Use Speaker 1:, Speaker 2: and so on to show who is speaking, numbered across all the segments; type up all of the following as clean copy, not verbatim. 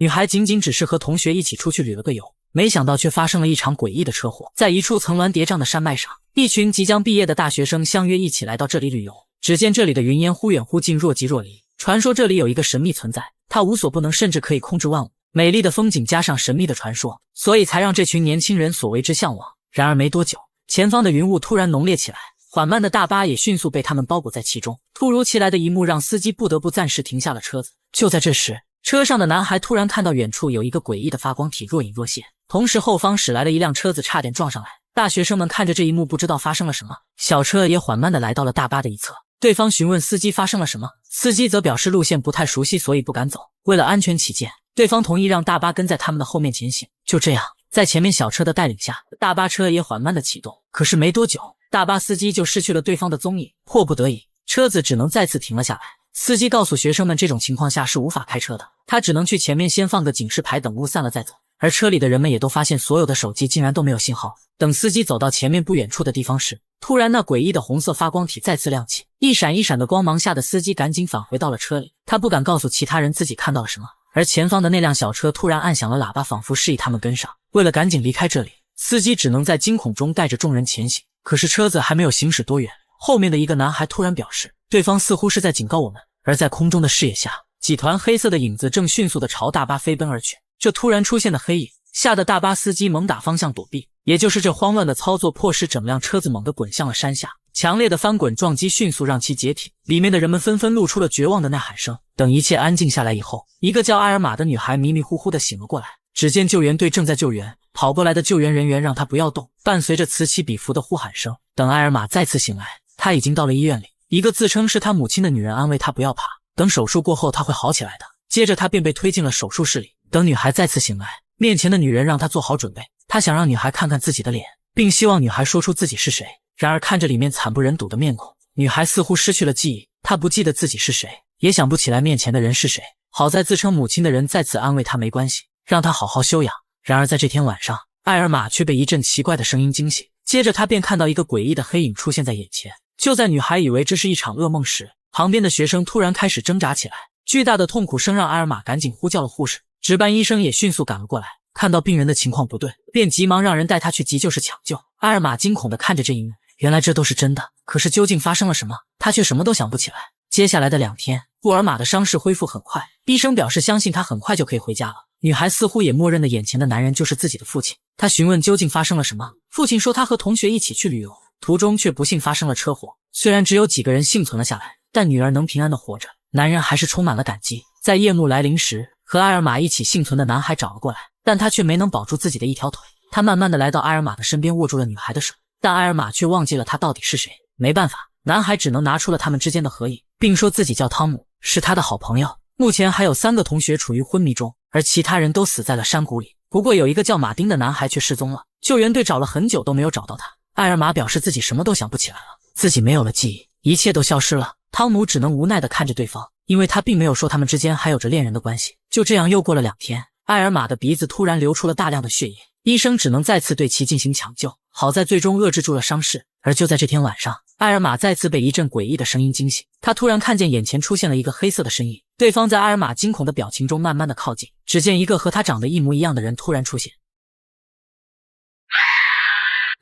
Speaker 1: 女孩仅仅只是和同学一起出去旅了个游，没想到却发生了一场诡异的车祸。在一处层峦叠嶂的山脉上，一群即将毕业的大学生相约一起来到这里旅游。只见这里的云烟忽远忽近，若即若离。传说这里有一个神秘存在，它无所不能，甚至可以控制万物。美丽的风景加上神秘的传说，所以才让这群年轻人所为之向往。然而没多久，前方的云雾突然浓烈起来，缓慢的大巴也迅速被他们包裹在其中。突如其来的一幕让司机不得不暂时停下了车子。就在这时，车上的男孩突然看到远处有一个诡异的发光体若隐若现，同时后方驶来的一辆车子差点撞上来。大学生们看着这一幕，不知道发生了什么。小车也缓慢地来到了大巴的一侧，对方询问司机发生了什么，司机则表示路线不太熟悉，所以不敢走。为了安全起见，对方同意让大巴跟在他们的后面前行。就这样，在前面小车的带领下，大巴车也缓慢地启动。可是没多久，大巴司机就失去了对方的踪影，迫不得已，车子只能再次停了下来。司机告诉学生们，这种情况下是无法开车的，他只能去前面先放个警示牌，等雾散了再走。而车里的人们也都发现，所有的手机竟然都没有信号。等司机走到前面不远处的地方时，突然那诡异的红色发光体再次亮起，一闪一闪的光芒吓得司机赶紧返回到了车里。他不敢告诉其他人自己看到了什么。而前方的那辆小车突然按响了喇叭，仿佛示意他们跟上。为了赶紧离开这里，司机只能在惊恐中带着众人前行。可是车子还没有行驶多远，后面的一个男孩突然表示，对方似乎是在警告我们。而在空中的视野下，几团黑色的影子正迅速地朝大巴飞奔而去。这突然出现的黑影吓得大巴司机猛打方向躲避，也就是这慌乱的操作迫使整辆车子猛地滚向了山下。强烈的翻滚撞击迅速让其解体，里面的人们纷纷露出了绝望的呐喊声。等一切安静下来以后，一个叫埃尔玛的女孩迷迷糊糊地醒了过来。只见救援队正在救援，跑过来的救援人员让她不要动，伴随着此起彼伏的呼喊声。等埃尔玛再次醒来，她已经到了医院里，一个自称是她母亲的女人安慰她不要怕，等手术过后她会好起来的。接着她便被推进了手术室里。等女孩再次醒来，面前的女人让她做好准备，她想让女孩看看自己的脸，并希望女孩说出自己是谁。然而看着里面惨不忍睹的面孔，女孩似乎失去了记忆，她不记得自己是谁，也想不起来面前的人是谁。好在自称母亲的人再次安慰她没关系，让她好好休养。然而在这天晚上，埃尔玛却被一阵奇怪的声音惊醒，接着她便看到一个诡异的黑影出现在眼前。就在女孩以为这是一场噩梦时，旁边的学生突然开始挣扎起来，巨大的痛苦声让埃尔玛赶紧呼叫了护士。值班医生也迅速赶了过来，看到病人的情况不对，便急忙让人带他去急救室抢救。埃尔玛惊恐地看着这一幕，原来这都是真的，可是究竟发生了什么，他却什么都想不起来。接下来的2天，布尔玛的伤势恢复很快，医生表示相信他很快就可以回家了。女孩似乎也默认了眼前的男人就是自己的父亲，她询问究竟发生了什么。父亲说他和同学一起去旅游，途中却不幸发生了车祸。虽然只有几个人幸存了下来，但女儿能平安地活着，男人还是充满了感激。在夜幕来临时，和埃尔玛一起幸存的男孩找了过来，但他却没能保住自己的一条腿。他慢慢地来到埃尔玛的身边，握住了女孩的手，但埃尔玛却忘记了他到底是谁。没办法，男孩只能拿出了他们之间的合影，并说自己叫汤姆，是他的好朋友。目前还有3个同学处于昏迷中，而其他人都死在了山谷里。不过有一个叫马丁的男孩却失踪了，救援队找了很久都没有找到他。埃尔玛表示自己什么都想不起来了，自己没有了记忆，一切都消失了。汤姆只能无奈地看着对方，因为他并没有说他们之间还有着恋人的关系。就这样又过了2天，埃尔玛的鼻子突然流出了大量的血液，医生只能再次对其进行抢救，好在最终遏制住了伤势。而就在这天晚上，埃尔玛再次被一阵诡异的声音惊醒，他突然看见眼前出现了一个黑色的身影，对方在埃尔玛惊恐的表情中慢慢的靠近，只见一个和他长得一模一样的人突然出现。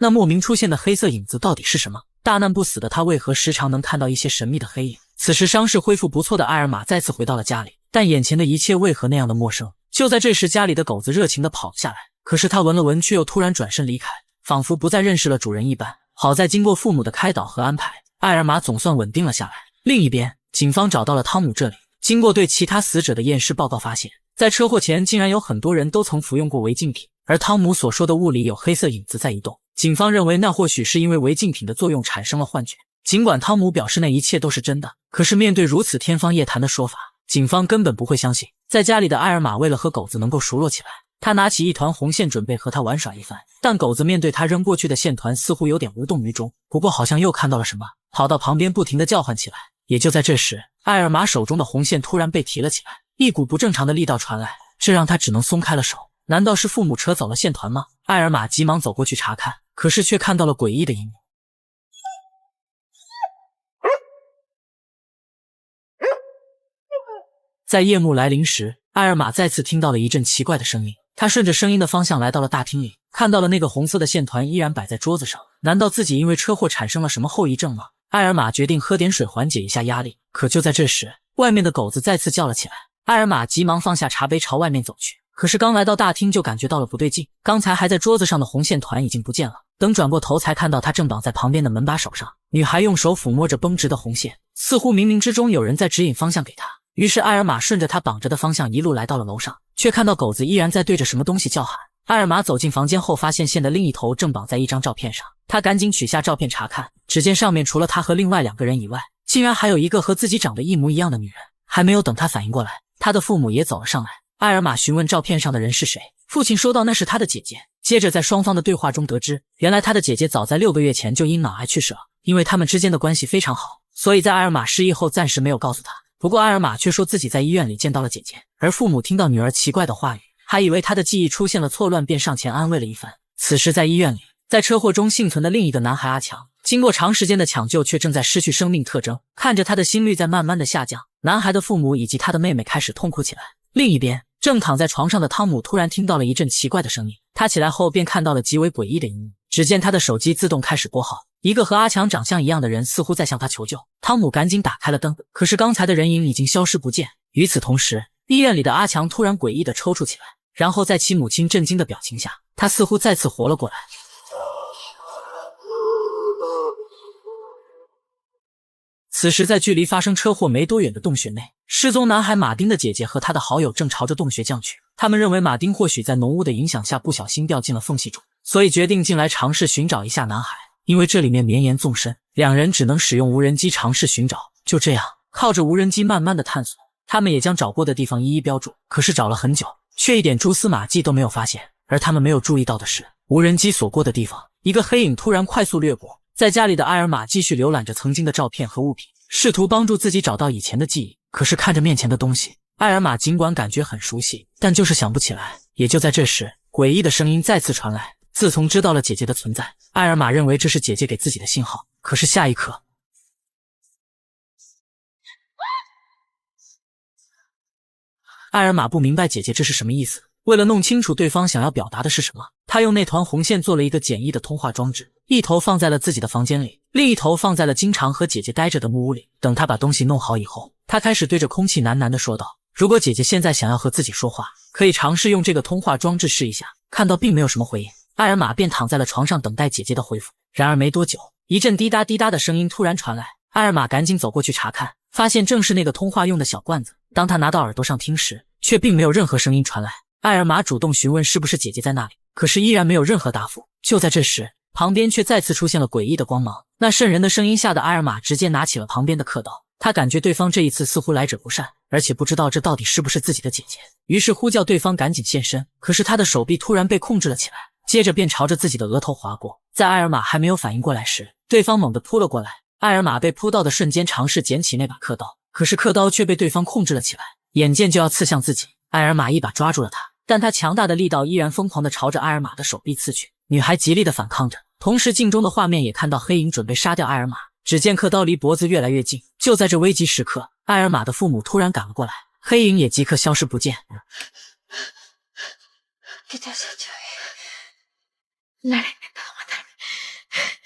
Speaker 1: 那莫名出现的黑色影子到底是什么？大难不死的他为何时常能看到一些神秘的黑影？此时伤势恢复不错的埃尔玛再次回到了家里，但眼前的一切为何那样的陌生？就在这时，家里的狗子热情地跑了下来，可是他闻了闻，却又突然转身离开，仿佛不再认识了主人一般。好在经过父母的开导和安排，埃尔玛总算稳定了下来。另一边，警方找到了汤姆这里，经过对其他死者的验尸报告发现，在车祸前竟然有很多人都曾服用过违禁品，而汤姆所说的雾里有黑色影子在移动。警方认为那或许是因为违禁品的作用产生了幻觉。尽管汤姆表示那一切都是真的，可是面对如此天方夜谭的说法，警方根本不会相信。在家里的埃尔玛为了和狗子能够熟络起来，他拿起一团红线准备和他玩耍一番，但狗子面对他扔过去的线团似乎有点无动于衷，不过好像又看到了什么，跑到旁边不停地叫唤起来。也就在这时，埃尔玛手中的红线突然被提了起来，一股不正常的力道传来，这让他只能松开了手。难道是父母扯走了线团吗？埃尔玛急忙走过去查看，可是却看到了诡异的一幕。在夜幕来临时，艾尔玛再次听到了一阵奇怪的声音，他顺着声音的方向来到了大厅里，看到了那个红色的线团依然摆在桌子上。难道自己因为车祸产生了什么后遗症吗？艾尔玛决定喝点水缓解一下压力。可就在这时，外面的狗子再次叫了起来。艾尔玛急忙放下茶杯朝外面走去，可是刚来到大厅就感觉到了不对劲，刚才还在桌子上的红线团已经不见了。等转过头才看到他正绑在旁边的门把手上，女孩用手抚摸着绷直的红线，似乎冥冥之中有人在指引方向给她。于是艾尔玛顺着他绑着的方向一路来到了楼上，却看到狗子依然在对着什么东西叫喊。艾尔玛走进房间后，发现线的另一头正绑在一张照片上，他赶紧取下照片查看，只见上面除了他和另外2个人以外，竟然还有一个和自己长得一模一样的女人。还没有等他反应过来，他的父母也走了上来。艾尔玛询问照片上的人是谁，父亲说道那是他的姐姐。接着在双方的对话中得知，原来他的姐姐早在6个月前就因脑癌去世了，因为他们之间的关系非常好，所以在艾尔玛失忆后暂时没有告诉他。不过艾尔玛却说自己在医院里见到了姐姐，而父母听到女儿奇怪的话语，还以为她的记忆出现了错乱，便上前安慰了一番。此时在医院里，在车祸中幸存的另一个男孩阿强，经过长时间的抢救，却正在失去生命特征，看着他的心率在慢慢的下降。男孩的父母以及他的妹妹开始痛哭起来。另一边，正躺在床上的汤姆突然听到了一阵奇怪的声音，他起来后便看到了极为诡异的一幕。只见他的手机自动开始拨号，一个和阿强长相一样的人似乎在向他求救。汤姆赶紧打开了灯，可是刚才的人影已经消失不见。与此同时，医院里的阿强突然诡异的抽搐起来，然后在其母亲震惊的表情下，他似乎再次活了过来。此时在距离发生车祸没多远的洞穴内，失踪男孩马丁的姐姐和他的好友正朝着洞穴降去。他们认为马丁或许在浓雾的影响下不小心掉进了缝隙中，所以决定进来尝试寻找一下男孩。因为这里面绵延纵深，2人只能使用无人机尝试寻找。就这样，靠着无人机慢慢的探索，他们也将找过的地方一一标注。可是找了很久，却一点蛛丝马迹都没有发现。而他们没有注意到的是，无人机所过的地方，一个黑影突然快速掠过。在家里的艾尔玛继续浏览着曾经的照片和物品，试图帮助自己找到以前的记忆。可是看着面前的东西，艾尔玛尽管感觉很熟悉，但就是想不起来。也就在这时，诡异的声音再次传来。自从知道了姐姐的存在，艾尔玛认为这是姐姐给自己的信号。可是下一刻，艾尔玛不明白姐姐这是什么意思。为了弄清楚对方想要表达的是什么，他用那团红线做了一个简易的通话装置，一头放在了自己的房间里，另一头放在了经常和姐姐待着的木屋里。等他把东西弄好以后，他开始对着空气喃喃地说道，如果姐姐现在想要和自己说话，可以尝试用这个通话装置试一下。看到并没有什么回应，艾尔玛便躺在了床上等待姐姐的回复。然而没多久，一阵滴答滴答的声音突然传来，艾尔玛赶紧走过去查看，发现正是那个通话用的小罐子。当他拿到耳朵上听时，却并没有任何声音传来。艾尔玛主动询问是不是姐姐在那里，可是依然没有任何答复。就在这时，旁边却再次出现了诡异的光芒，那渗人的声音吓得艾尔玛直接拿起了旁边的刻刀。他感觉对方这一次似乎来者不善，而且不知道这到底是不是自己的姐姐，于是呼叫对方赶紧现身。可是他的手臂突然被控制了起来，接着便朝着自己的额头划过。在艾尔玛还没有反应过来时，对方猛地扑了过来。艾尔玛被扑到的瞬间尝试捡起那把刻刀，可是刻刀却被对方控制了起来，眼见就要刺向自己。艾尔玛一把抓住了他，但他强大的力道依然疯狂地朝着艾尔玛的手臂刺去。女孩极力地反抗着，同时镜中的画面也看到黑影准备杀掉艾尔玛。只见刻刀离脖子越来越近，就在这危急时刻，艾尔玛的父母突然赶了过来，黑影也即刻消失不见。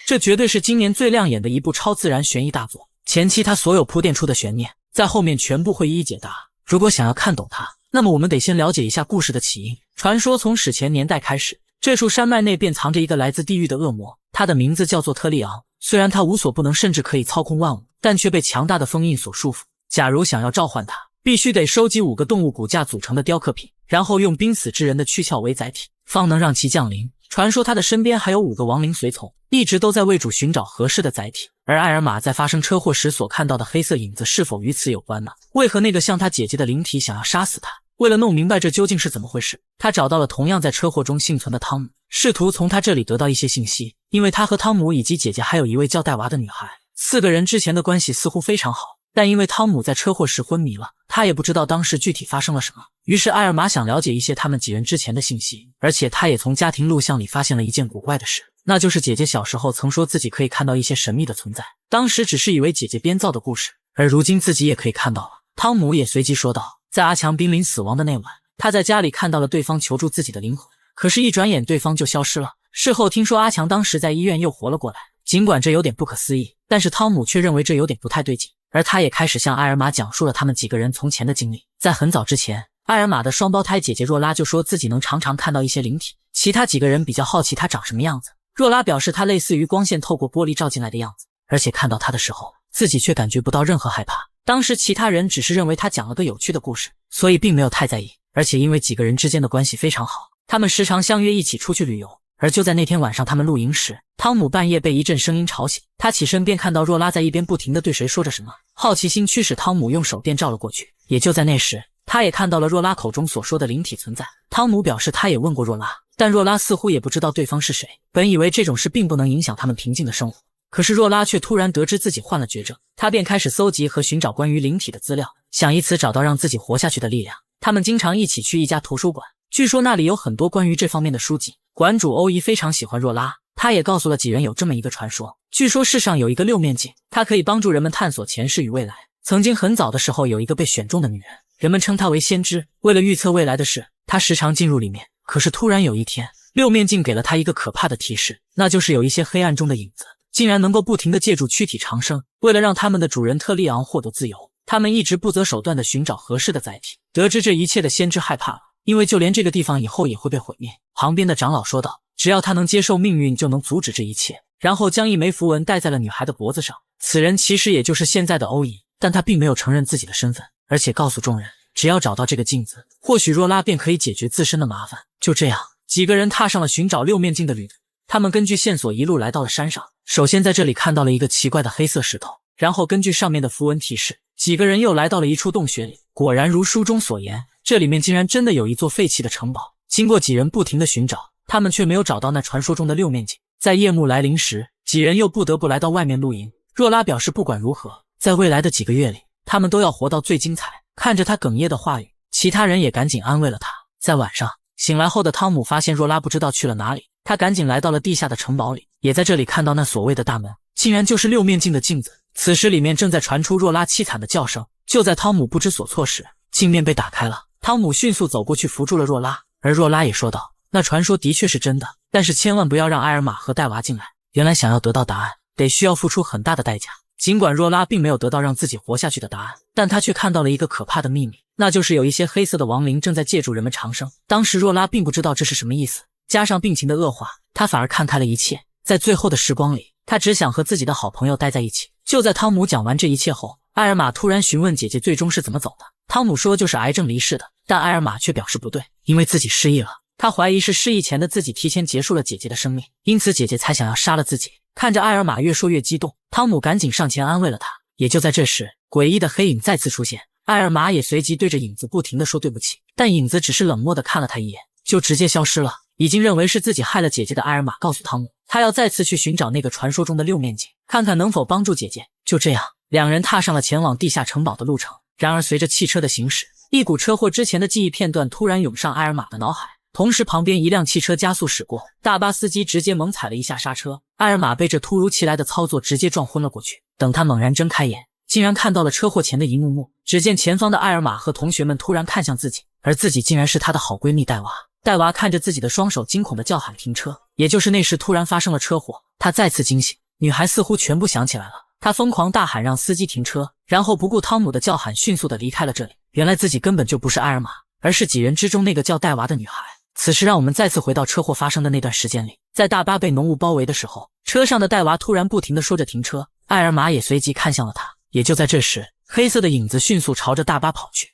Speaker 1: 这绝对是今年最亮眼的一部超自然悬疑大作，前期它所有铺垫出的悬念，在后面全部会一一解答。如果想要看懂它，那么我们得先了解一下故事的起因。传说从史前年代开始，这处山脉内便藏着一个来自地狱的恶魔，他的名字叫做特利昂。虽然他无所不能，甚至可以操控万物，但却被强大的封印所束缚。假如想要召唤他，必须得收集5个动物骨架组成的雕刻品，然后用濒死之人的躯壳为载体，方能让其降临。传说他的身边还有5个亡灵随从，一直都在为主寻找合适的载体。而艾尔玛在发生车祸时所看到的黑色影子是否与此有关呢？为何那个像他姐姐的灵体想要杀死他？为了弄明白这究竟是怎么回事，他找到了同样在车祸中幸存的汤姆，试图从他这里得到一些信息。因为他和汤姆以及姐姐还有一位叫戴娃的女孩，4个人之前的关系似乎非常好，但因为汤姆在车祸时昏迷了，他也不知道当时具体发生了什么。于是艾尔玛想了解一些他们几人之前的信息，而且他也从家庭录像里发现了一件古怪的事，那就是姐姐小时候曾说自己可以看到一些神秘的存在，当时只是以为姐姐编造的故事，而如今自己也可以看到了。汤姆也随即说道，在阿强濒临死亡的那晚，他在家里看到了对方求助自己的灵魂，可是，一转眼对方就消失了。事后听说阿强当时在医院又活了过来，尽管这有点不可思议，但是汤姆却认为这有点不太对劲，而他也开始向艾尔玛讲述了他们几个人从前的经历。在很早之前，艾尔玛的双胞胎姐姐若拉就说自己能常常看到一些灵体，其他几个人比较好奇她长什么样子。若拉表示她类似于光线透过玻璃照进来的样子，而且看到她的时候，自己却感觉不到任何害怕。当时其他人只是认为她讲了个有趣的故事，所以并没有太在意。而且因为几个人之间的关系非常好，他们时常相约一起出去旅游。而就在那天晚上他们露营时，汤姆半夜被一阵声音吵醒，他起身便看到若拉在一边不停地对谁说着什么，好奇心驱使汤姆用手电照了过去。也就在那时，他也看到了若拉口中所说的灵体存在。汤姆表示他也问过若拉，但若拉似乎也不知道对方是谁。本以为这种事并不能影响他们平静的生活，可是若拉却突然得知自己患了绝症，他便开始搜集和寻找关于灵体的资料，想以此找到让自己活下去的力量。他们经常一起去一家图书馆，据说那里有很多关于这方面的书籍。馆主欧伊非常喜欢若拉，他也告诉了几人有这么一个传说，据说世上有一个六面镜，它可以帮助人们探索前世与未来。曾经很早的时候，有一个被选中的女人，人们称她为先知。为了预测未来的事，她时常进入里面。可是突然有一天，六面镜给了她一个可怕的提示，那就是有一些黑暗中的影子竟然能够不停地借助躯体长生。为了让他们的主人特利昂获得自由，他们一直不择手段地寻找合适的载体。得知这一切的先知害怕了，因为就连这个地方以后也会被毁灭。旁边的长老说道，只要他能接受命运，就能阻止这一切。然后将一枚符文戴在了女孩的脖子上。此人其实也就是现在的欧伊，但他并没有承认自己的身份，而且告诉众人，只要找到这个镜子，或许若拉便可以解决自身的麻烦。就这样，几个人踏上了寻找六面镜的旅途。他们根据线索一路来到了山上，首先在这里看到了一个奇怪的黑色石头，然后根据上面的符文提示，几个人又来到了一处洞穴里。果然如书中所言，这里面竟然真的有一座废弃的城堡。经过几人不停的寻找，他们却没有找到那传说中的六面镜。在夜幕来临时，几人又不得不来到外面露营。若拉表示不管如何，在未来的几个月里，他们都要活到最精彩。看着他哽咽的话语，其他人也赶紧安慰了他。在晚上醒来后的汤姆发现若拉不知道去了哪里，他赶紧来到了地下的城堡里，也在这里看到那所谓的大门，竟然就是六面镜的镜子。此时里面正在传出若拉凄惨的叫声。就在汤姆不知所措时，镜面被打开了，汤姆迅速走过去扶住了若拉，而若拉也说道，那传说的确是真的，但是千万不要让埃尔玛和戴娃进来。原来想要得到答案，得需要付出很大的代价。尽管若拉并没有得到让自己活下去的答案，但她却看到了一个可怕的秘密，那就是有一些黑色的亡灵正在借助人们长生。当时若拉并不知道这是什么意思，加上病情的恶化，她反而看开了一切。在最后的时光里，她只想和自己的好朋友待在一起。就在汤姆讲完这一切后，埃尔玛突然询问姐姐最终是怎么走的。汤姆说就是癌症离世的，但埃尔玛却表示不对，因为自己失忆了。他怀疑是失忆前的自己提前结束了姐姐的生命，因此姐姐才想要杀了自己。看着埃尔玛越说越激动，汤姆赶紧上前安慰了他。也就在这时，诡异的黑影再次出现，埃尔玛也随即对着影子不停地说对不起，但影子只是冷漠地看了他一眼，就直接消失了。已经认为是自己害了姐姐的埃尔玛告诉汤姆，他要再次去寻找那个传说中的六面镜，看看能否帮助姐姐。就这样，两人踏上了前往地下城堡的路程。然而随着汽车的行驶，一股车祸之前的记忆片段突然涌上埃尔玛的脑海，同时旁边一辆汽车加速驶过，大巴司机直接猛踩了一下刹车，埃尔玛被这突如其来的操作直接撞昏了过去。等他猛然睁开眼，竟然看到了车祸前的一幕幕。只见前方的埃尔玛和同学们突然看向自己，而自己竟然是她的好闺蜜戴娃。戴娃看着自己的双手，惊恐地叫喊停车。也就是那时突然发生了车祸，她再次惊醒，女孩似乎全部想起来了，她疯狂大喊让司机停车，然后不顾汤姆的叫喊迅速地离开了这里。原来自己根本就不是埃尔玛，而是几人之中那个叫戴娃的女孩。此时让我们再次回到车祸发生的那段时间里，在大巴被浓雾包围的时候，车上的戴娃突然不停地说着停车，埃尔玛也随即看向了他。也就在这时，黑色的影子迅速朝着大巴跑去。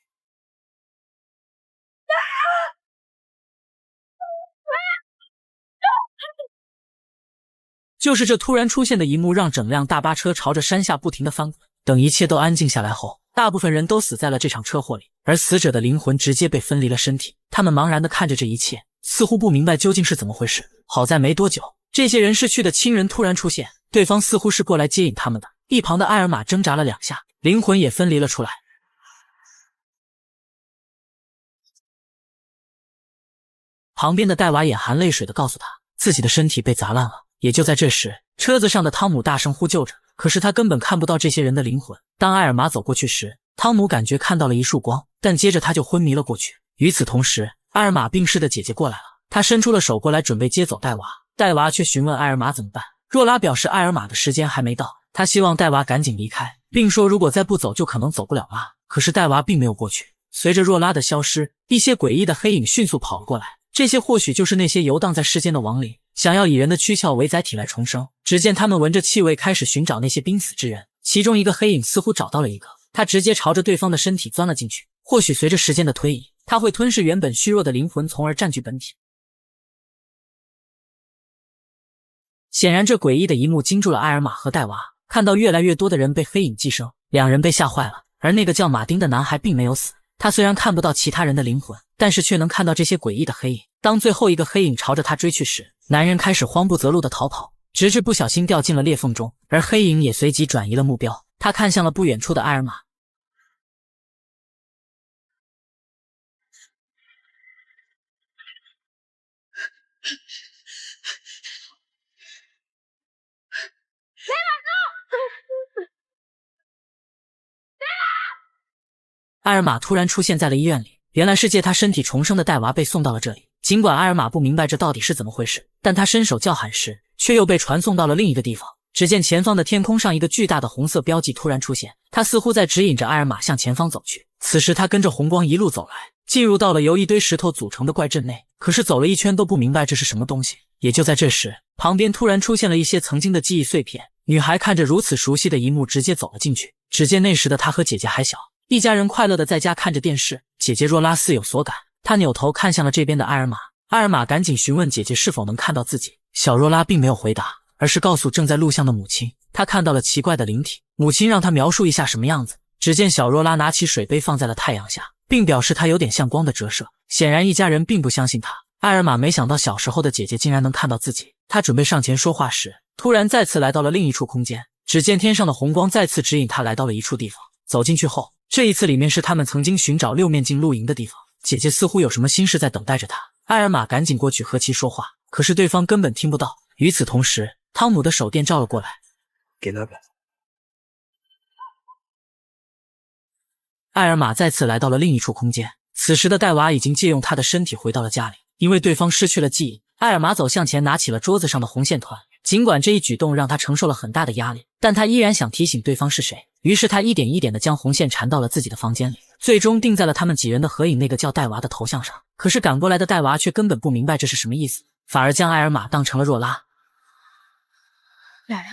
Speaker 1: 就是这突然出现的一幕，让整辆大巴车朝着山下不停地翻滚。等一切都安静下来后，大部分人都死在了这场车祸里，而死者的灵魂直接被分离了身体。他们茫然地看着这一切，似乎不明白究竟是怎么回事。好在没多久，这些人逝去的亲人突然出现，对方似乎是过来接引他们的。一旁的埃尔玛挣扎了2下，灵魂也分离了出来。旁边的戴娃眼含泪水地告诉他，自己的身体被砸烂了。也就在这时，车子上的汤姆大声呼救着，可是他根本看不到这些人的灵魂。当埃尔玛走过去时，汤姆感觉看到了一束光，但接着他就昏迷了过去。与此同时，艾尔玛病逝的姐姐过来了，她伸出了手过来准备接走戴娃，戴娃却询问艾尔玛怎么办。若拉表示艾尔玛的时间还没到，她希望戴娃赶紧离开，并说如果再不走就可能走不了了。可是戴娃并没有过去。随着若拉的消失，一些诡异的黑影迅速跑了过来，这些或许就是那些游荡在世间的亡灵，想要以人的躯壳为载体来重生。只见他们闻着气味开始寻找那些濒死之人，其中一个黑影似乎找到了一个，他直接朝着对方的身体钻了进去。或许随着时间的推移，他会吞噬原本虚弱的灵魂，从而占据本体。显然这诡异的一幕惊住了艾尔玛和戴娃，看到越来越多的人被黑影寄生，两人被吓坏了。而那个叫马丁的男孩并没有死，他虽然看不到其他人的灵魂，但是却能看到这些诡异的黑影。当最后一个黑影朝着他追去时，男人开始慌不择路地逃跑，直至不小心掉进了裂缝中，而黑影也随即转移了目标，他看向了不远处的艾尔玛。艾尔玛突然出现在了医院里，原来是借他身体重生的戴娃被送到了这里。尽管艾尔玛不明白这到底是怎么回事，但他伸手叫喊时，却又被传送到了另一个地方。只见前方的天空上一个巨大的红色标记突然出现，他似乎在指引着艾尔玛向前方走去。此时他跟着红光一路走来，进入到了由一堆石头组成的怪阵内，可是走了一圈都不明白这是什么东西。也就在这时，旁边突然出现了一些曾经的记忆碎片，女孩看着如此熟悉的一幕，直接走了进去。只见那时的她和姐姐还小，一家人快乐的在家看着电视。姐姐若拉似有所感，她扭头看向了这边的艾尔玛。艾尔玛赶紧询问姐姐是否能看到自己。小若拉并没有回答，而是告诉正在录像的母亲，她看到了奇怪的灵体。母亲让她描述一下什么样子。只见小若拉拿起水杯放在了太阳下，并表示它有点像光的折射。显然一家人并不相信她。艾尔玛没想到小时候的姐姐竟然能看到自己，她准备上前说话时，突然再次来到了另一处空间。只见天上的红光再次指引她来到了一处地方。走进去后，这一次里面是他们曾经寻找六面镜露营的地方。姐姐似乎有什么心事在等待着她。艾尔玛赶紧过去和其说话，可是对方根本听不到。与此同时，汤姆的手电照了过来，
Speaker 2: 给他吧。
Speaker 1: 艾尔玛再次来到了另一处空间。此时的戴娃已经借用他的身体回到了家里，因为对方失去了记忆。艾尔玛走向前，拿起了桌子上的红线团。尽管这一举动让他承受了很大的压力，但他依然想提醒对方是谁。于是他一点一点地将红线缠到了自己的房间里，最终定在了他们几人的合影那个叫戴娃的头像上。可是赶过来的戴娃却根本不明白这是什么意思，反而将艾尔玛当成了若拉。
Speaker 3: 来了。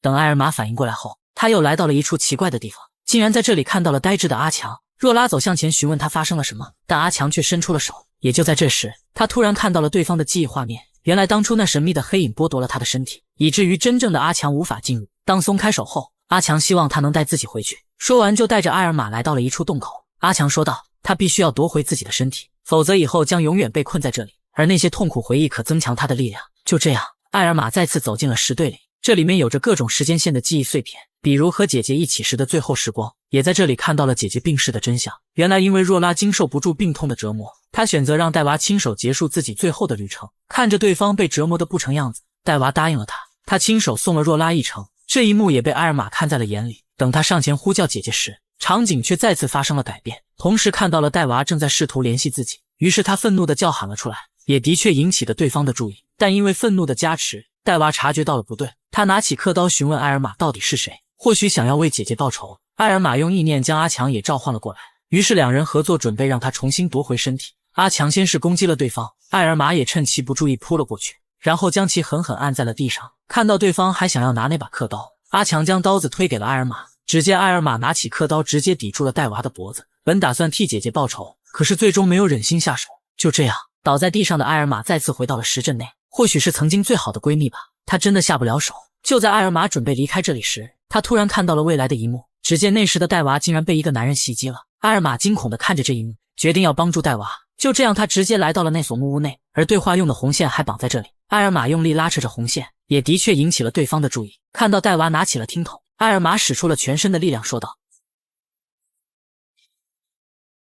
Speaker 1: 等艾尔玛反应过来后，他又来到了一处奇怪的地方，竟然在这里看到了呆滞的阿强。若拉走向前询问他发生了什么，但阿强却伸出了手。也就在这时，他突然看到了对方的记忆画面。原来当初那神秘的黑影剥夺了他的身体，以至于真正的阿强无法进入。当松开手后，阿强希望他能带自己回去。说完就带着艾尔玛来到了一处洞口。阿强说道，他必须要夺回自己的身体，否则以后将永远被困在这里，而那些痛苦回忆可增强他的力量。就这样，艾尔玛再次走进了石堆里，这里面有着各种时间线的记忆碎片，比如和姐姐一起时的最后时光，也在这里看到了姐姐病逝的真相。原来因为若拉经受不住病痛的折磨，她选择让戴娃亲手结束自己最后的旅程。看着对方被折磨得不成样子，戴娃答应了他亲手送了若拉一程。这一幕也被艾尔玛看在了眼里。等他上前呼叫姐姐时，场景却再次发生了改变，同时看到了戴娃正在试图联系自己，于是他愤怒地叫喊了出来，也的确引起了对方的注意。但因为愤怒的加持，戴娃察觉到了不对，他拿起刻刀询问艾尔玛到底是谁，或许想要为姐姐报仇。艾尔玛用意念将阿强也召唤了过来，于是两人合作准备让他重新夺回身体。阿强先是攻击了对方，艾尔玛也趁其不注意扑了过去，然后将其狠狠按在了地上。看到对方还想要拿那把刻刀，阿强将刀子推给了艾尔玛。只见艾尔玛拿起刻刀直接抵住了戴娃的脖子，本打算替姐姐报仇，可是最终没有忍心下手。就这样，倒在地上的艾尔玛再次回到了石阵内。或许是曾经最好的闺蜜吧，她真的下不了手。就在艾尔玛准备离开这里时，她突然看到了未来的一幕。只见那时的戴娃竟然被一个男人袭击了。艾尔玛惊恐地看着这一幕，决定要帮助戴娃。就这样，她直接来到了那所木屋内，而对话用的红线还绑在这里。艾尔玛用力拉扯着红线，也的确引起了对方的注意。看到戴娃拿起了听筒，艾尔玛使出了全身的力量，说道：“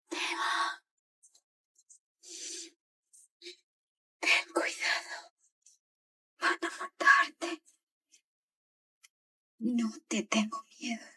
Speaker 3: 戴娃 ten cuidado. Van a matarte. No te tengo miedo.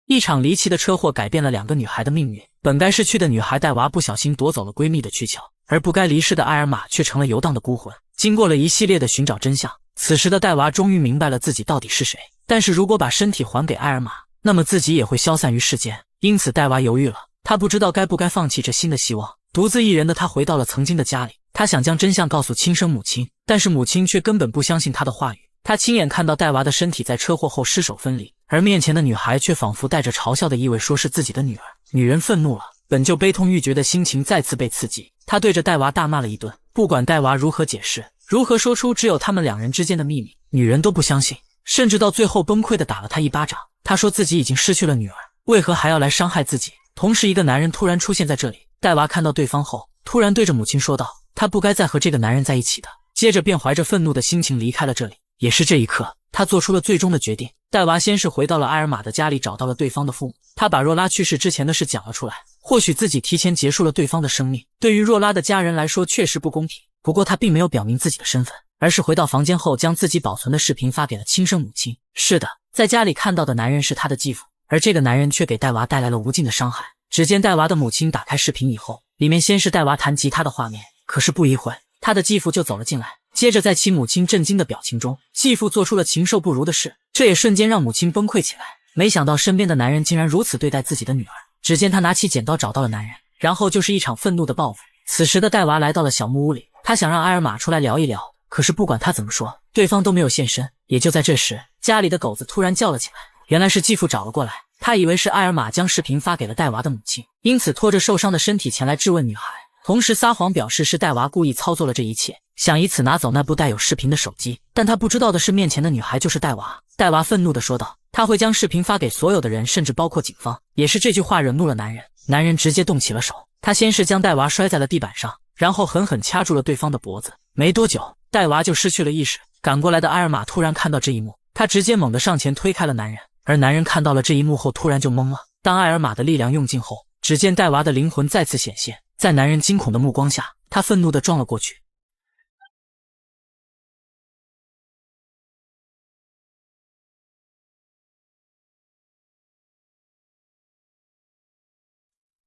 Speaker 1: 一场离奇的车祸改变了2个女孩的命运。本该逝去的女孩戴娃不小心夺走了闺蜜的躯壳，而不该离世的埃尔玛却成了游荡的孤魂。经过了一系列的寻找真相，此时的戴娃终于明白了自己到底是谁。但是如果把身体还给埃尔玛，那么自己也会消散于世间。因此戴娃犹豫了，她不知道该不该放弃这新的希望。独自一人的她回到了曾经的家里，她想将真相告诉亲生母亲，但是母亲却根本不相信她的话语。她亲眼看到戴娃的身体在车祸后尸首分离，而面前的女孩却仿佛带着嘲笑的意味说是自己的女儿。女人愤怒了，本就悲痛欲绝的心情再次被刺激，她对着戴娃大骂了一顿。不管戴娃如何解释，如何说出只有他们2人之间的秘密，女人都不相信，甚至到最后崩溃地打了她一巴掌。她说自己已经失去了女儿，为何还要来伤害自己？同时一个男人突然出现在这里，戴娃看到对方后，突然对着母亲说道，她不该再和这个男人在一起的。接着便怀着愤怒的心情离开了这里。也是这一刻，他做出了最终的决定。戴娃先是回到了埃尔玛的家里，找到了对方的父母，他把若拉去世之前的事讲了出来。或许自己提前结束了对方的生命，对于若拉的家人来说确实不公平。不过他并没有表明自己的身份，而是回到房间后将自己保存的视频发给了亲生母亲。是的，在家里看到的男人是他的继父，而这个男人却给戴娃带来了无尽的伤害。只见戴娃的母亲打开视频以后，里面先是戴娃弹吉他的画面，可是不一会他的继父就走了进来。接着在其母亲震惊的表情中，继父做出了禽兽不如的事，这也瞬间让母亲崩溃起来。没想到身边的男人竟然如此对待自己的女儿。只见他拿起剪刀找到了男人，然后就是一场愤怒的报复。此时的戴娃来到了小木屋里，他想让埃尔玛出来聊一聊，可是不管他怎么说，对方都没有现身。也就在这时，家里的狗子突然叫了起来，原来是继父找了过来。他以为是埃尔玛将视频发给了戴娃的母亲，因此拖着受伤的身体前来质问女孩，同时撒谎表示是戴娃故意操作了这一切，想以此拿走那部带有视频的手机。但他不知道的是，面前的女孩就是戴娃。戴娃愤怒地说道，他会将视频发给所有的人，甚至包括警方。也是这句话惹怒了男人，男人直接动起了手。他先是将戴娃摔在了地板上，然后狠狠掐住了对方的脖子。没多久，戴娃就失去了意识。赶过来的埃尔玛突然看到这一幕，他直接猛地上前推开了男人，而男人看到了这一幕后突然就懵了。当埃尔玛的力量用尽后，只见戴娃的灵魂再次显现，在男人惊恐的目光下，他愤怒地撞了过去。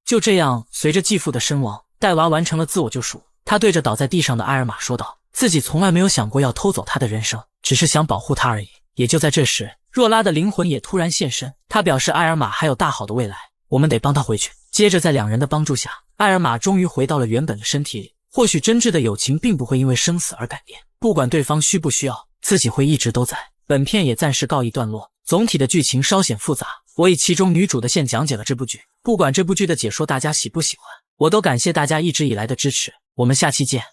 Speaker 1: 就这样，随着继父的身亡，戴娃完成了自我救赎。他对着倒在地上的埃尔玛说道，自己从来没有想过要偷走他的人生，只是想保护他而已。也就在这时，若拉的灵魂也突然现身，他表示埃尔玛还有大好的未来，我们得帮他回去。接着在2人的帮助下，埃尔玛终于回到了原本的身体里。或许真挚的友情并不会因为生死而改变，不管对方需不需要，自己会一直都在。本片也暂时告一段落，总体的剧情稍显复杂，我以其中女主的线讲解了这部剧。不管这部剧的解说大家喜不喜欢，我都感谢大家一直以来的支持，我们下期见。